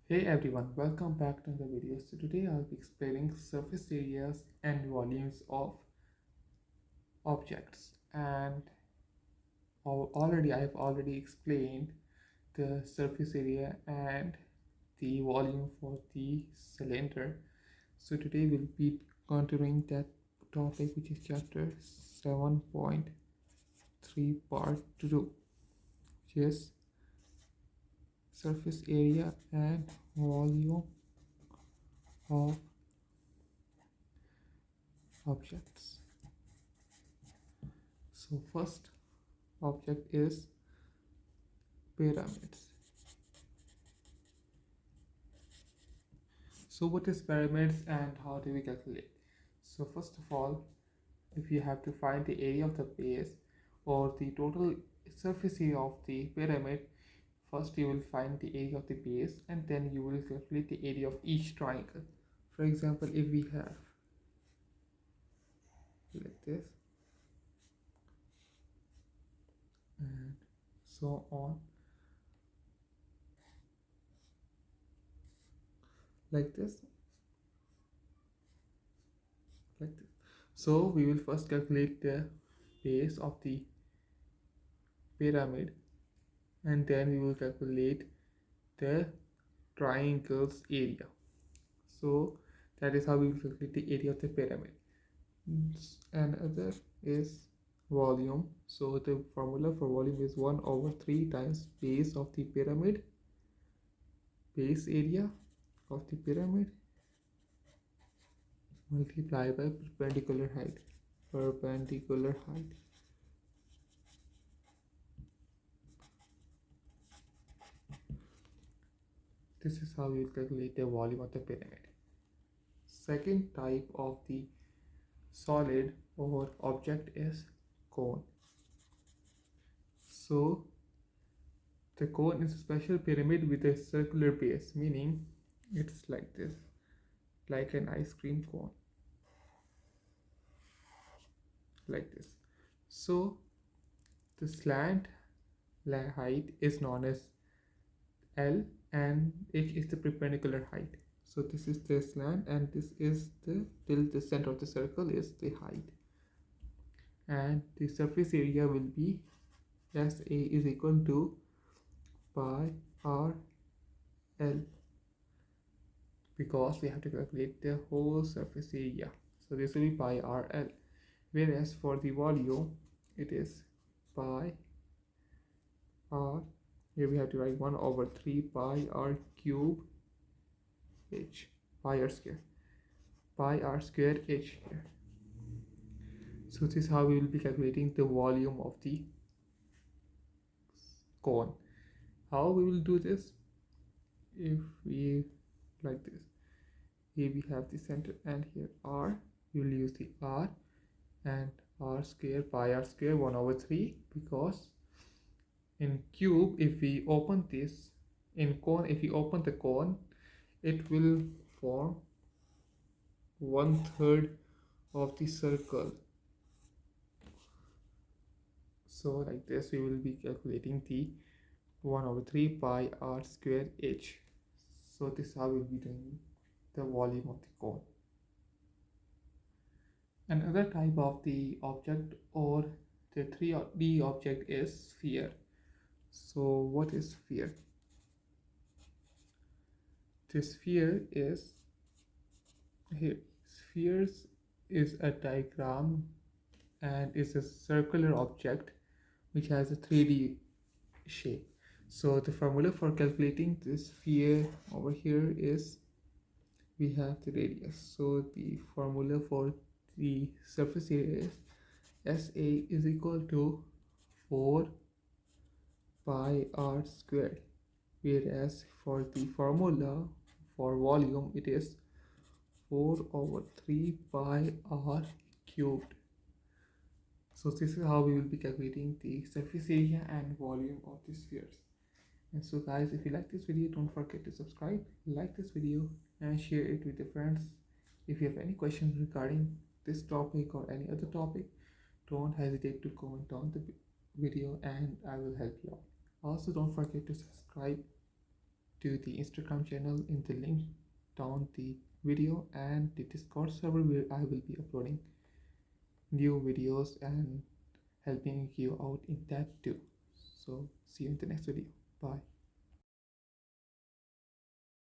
Hey everyone, welcome back to the video. So today I'll be explaining surface areas and volumes of objects. And I've already explained the surface area and the volume for the cylinder. So today we'll be continuing that topic, which is chapter 7.3 part 2, which is surface area and volume of objects. So first object is pyramids. So what is pyramids and how do we calculate? So first of all, if you have to find the area of the base or the total surface area of the pyramid, first you will find the area of the base and then you will calculate the area of each triangle. For example, if we have like this and so on, like this, like this. So we will first calculate the base of the pyramid and then we will calculate the triangle's area. So that is how we will calculate the area of the pyramid. Another is volume. So the formula for volume is 1 over 3 times base of the pyramid, base area of the pyramid, multiplied by perpendicular height. Perpendicular height. This is how we will calculate the volume of the pyramid. Second type of the solid or object is cone. So the cone is a special pyramid with a circular base, meaning it's like this, like an ice cream cone, like this. So the slant height is known as L and H is the perpendicular height. So this is the slant and this is the till the center of the circle is the height. And the surface area will be SA is equal to pi R L because we have to calculate the whole surface area. So this will be pi R L. Whereas for the volume, it is pi R. Here we have to write 1 over 3 pi R cube H, pi R square, pi R square H here. So this is how we will be calculating the volume of the cone. How we will do this? If we like this, here we have the center and here R, we will use the R and R square pi R square 1 over 3 because in cube if we open this, in cone if we open the cone, it will form 1/3 of the circle. So like this we will be calculating the 1 over 3 pi R square H. So this is how we will be doing the volume of the cone. Another type of the object or the 3D object is sphere. So what is sphere? The sphere is here. Spheres is a diagram and is a circular object which has a 3D shape. So the formula for calculating this sphere over here is we have the radius. So the formula for the surface area is SA is equal to 4 pi R squared, whereas for the formula for volume it is 4 over 3 pi R cubed. So this is how we will be calculating the surface area and volume of the spheres. And so guys, if you like this video, don't forget to subscribe, like this video and share it with your friends. If you have any questions regarding this topic or any other topic, don't hesitate to comment on the video and I will help you out. Also don't forget to subscribe to the Instagram channel in the link down the video, and the Discord server where I will be uploading new videos and helping you out in that too. So see you in the next video. Bye.